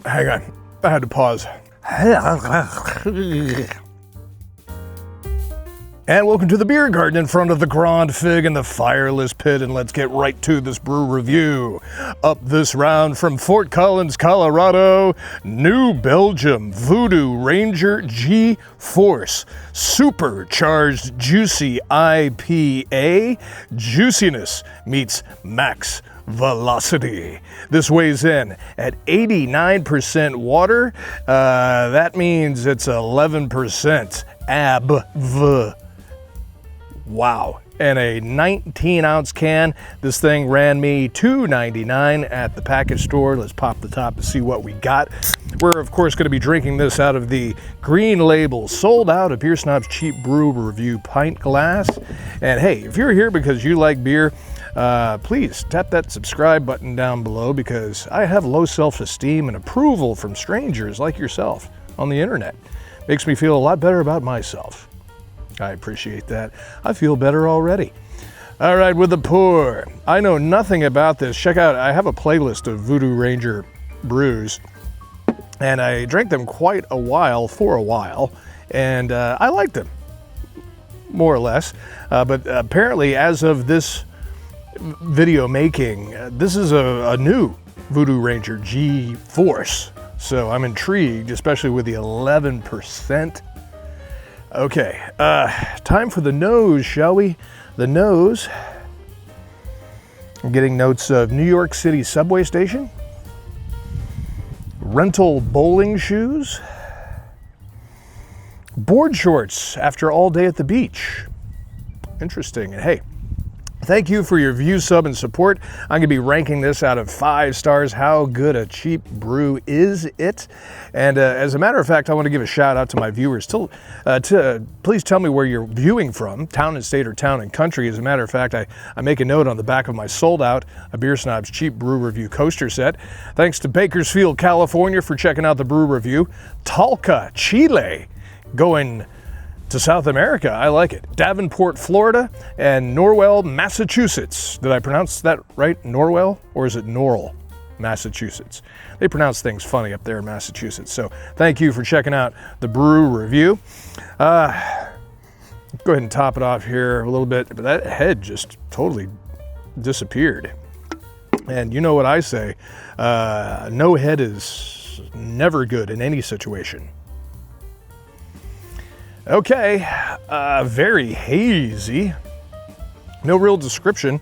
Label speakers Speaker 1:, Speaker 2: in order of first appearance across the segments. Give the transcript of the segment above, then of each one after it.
Speaker 1: Hang on, I had to pause. And welcome to the beer garden in front of the Grand Fig and the Fireless Pit, and let's get right to this brew review. Up this round from Fort Collins, Colorado, New Belgium Voodoo Ranger G-Force Supercharged Juicy IPA. Juiciness meets max velocity. This weighs in at 89% water. That means it's 11% ABV. Wow. And a 19-ounce can. This thing ran me $2.99 at the package store. Let's pop the top and see what we got. We're, of course, going to be drinking this out of the green label, sold out of Beer Snob's Cheap Brew Review pint glass. And hey, if you're here because you like beer, please tap that subscribe button down below, because I have low self-esteem and approval from strangers like yourself on the internet. Makes me feel a lot better about myself. I appreciate that. I feel better already. All right, with the pour. I know nothing about this. Check out, I have a playlist of Voodoo Ranger brews, and I drank them for a while, and I liked them, more or less. But apparently, as of this video making, this is a new Voodoo Ranger G-Force. So I'm intrigued, especially with the 11%. Okay, time for the nose, shall we? The nose. I'm getting notes of New York City subway station, rental bowling shoes, board shorts after all day at the beach. Interesting. And hey, thank you for your view, sub, and support. I'm going to be ranking this out of 5 stars. How good a cheap brew is it? And as a matter of fact, I want to give a shout out to my viewers. Please tell me where you're viewing from, town and state or town and country. As a matter of fact, I make a note on the back of my sold out A Beer Snob's Cheap Brew Review coaster set. Thanks to Bakersfield, California for checking out the brew review. Talca, Chile, going to South America. I like it. Davenport, Florida, and Norwell, Massachusetts. Did I pronounce that right? Norwell? Or is it Norwell, Massachusetts? They pronounce things funny up there in Massachusetts. So thank you for checking out the brew review. Go ahead and top it off here a little bit. But that head just totally disappeared. And you know what I say, no head is never good in any situation. Okay, very hazy. No real description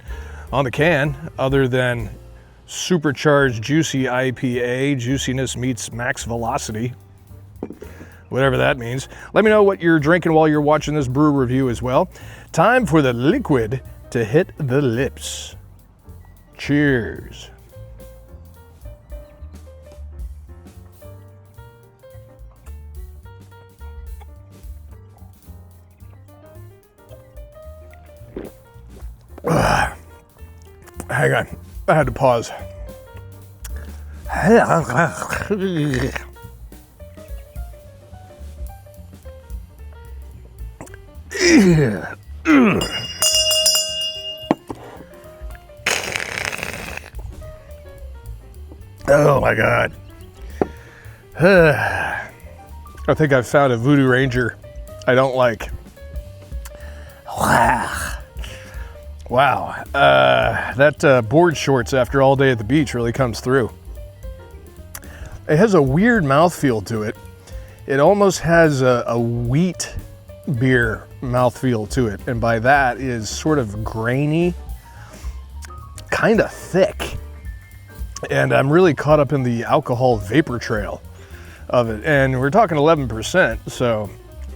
Speaker 1: on the can other than Supercharged Juicy IPA, juiciness meets max velocity, whatever that means. Let me know what you're drinking while you're watching this brew review as well. Time for the liquid to hit the lips. Cheers. Hang on, I had to pause. Oh my God. I think I've found a Voodoo Ranger I don't like. Wow, that board shorts after all day at the beach really comes through. It has a weird mouthfeel to it. It almost has a wheat beer mouthfeel to it, and by that is sort of grainy, kind of thick. And I'm really caught up in the alcohol vapor trail of it. And we're talking 11%, so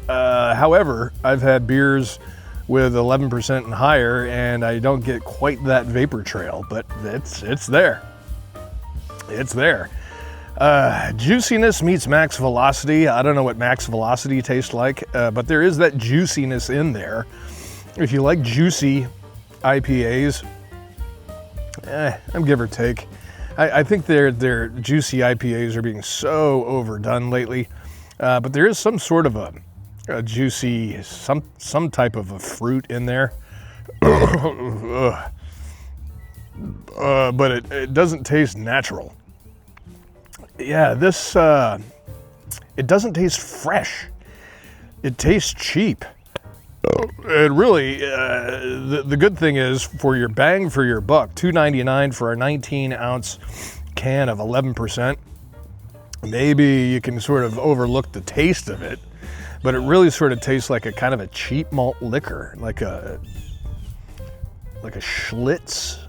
Speaker 1: however, I've had beers with 11% and higher, and I don't get quite that vapor trail, but it's there. It's there. Juiciness meets max velocity. I don't know what max velocity tastes like, but there is that juiciness in there. If you like juicy IPAs, I'm give or take. I think their juicy IPAs are being so overdone lately, but there is some sort of a juicy, some type of a fruit in there. But it doesn't taste natural. yeah, this, it doesn't taste fresh. It tastes cheap. And really, the good thing is, for your bang for your buck, $2.99 for a 19-ounce can of 11%. Maybe you can sort of overlook the taste of it, but it really sort of tastes like a kind of a cheap malt liquor, like a Schlitz.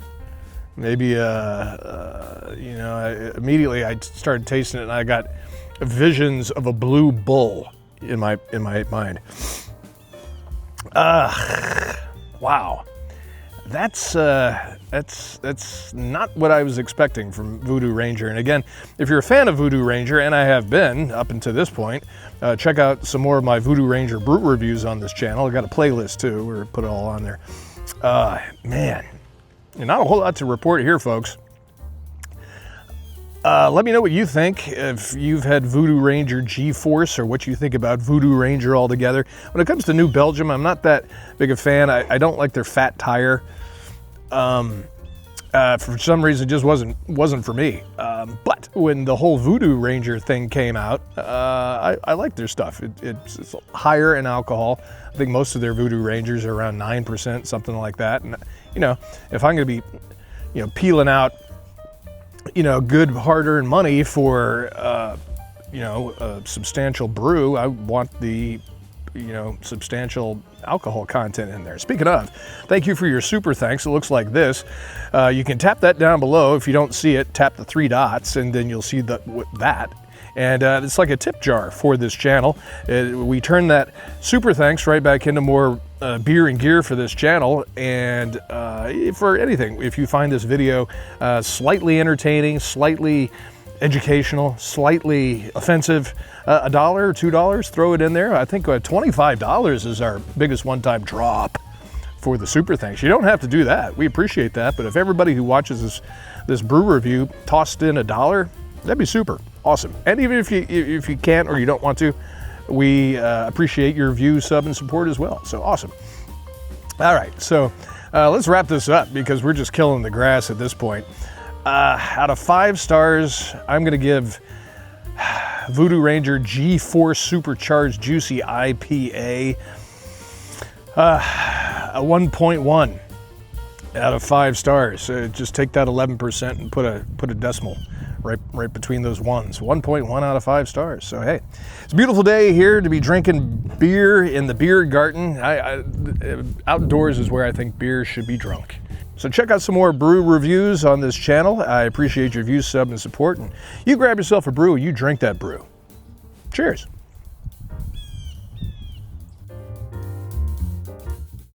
Speaker 1: Maybe, you know, immediately I started tasting it and I got visions of a Blue Bull in my mind. Wow. That's not what I was expecting from Voodoo Ranger. And again, if you're a fan of Voodoo Ranger, and I have been up until this point, check out some more of my Voodoo Ranger brew reviews on this channel. I got a playlist too, we're put it all on there. Man, not a whole lot to report here, folks. Let me know what you think, if you've had Voodoo Ranger G-Force, or what you think about Voodoo Ranger altogether. When it comes to New Belgium, I'm not that big a fan. I don't like their fat tire. For some reason, it just wasn't for me. But when the whole Voodoo Ranger thing came out, I like their stuff. It's higher in alcohol. I think most of their Voodoo Rangers are around 9%, something like that. And, you know, if I'm going to be, you know, peeling out, you know, good hard-earned money for, you know, a substantial brew, I want the, you know, substantial alcohol content in there. Speaking of, thank you for your super thanks. It looks like this. You can tap that down below. If you don't see it, tap the 3 dots and then you'll see that. And it's like a tip jar for this channel. We turn that super thanks right back into more beer and gear for this channel. And for anything, if you find this video slightly entertaining, slightly educational, slightly offensive, $1 or $2, throw it in there. I think $25 is our biggest one-time drop for the super thanks. You don't have to do that. We appreciate that. But if everybody who watches this brew review tossed in $1, that'd be super awesome. And even if you can't or you don't want to, we appreciate your view, sub, and support as well. So awesome. All right, so let's wrap this up because we're just killing the grass at this point. Out of 5 stars, I'm going to give Voodoo Ranger G-Force Supercharged Juicy IPA a 1.1 out of 5 stars. Just take that 11% and put a decimal right between those ones. 1.1 out of 5 stars. So hey, it's a beautiful day here to be drinking beer in the beer garden. Outdoors is where I think beer should be drunk. So check out some more brew reviews on this channel. I appreciate your views, sub, and support. And you grab yourself a brew, you drink that brew. Cheers.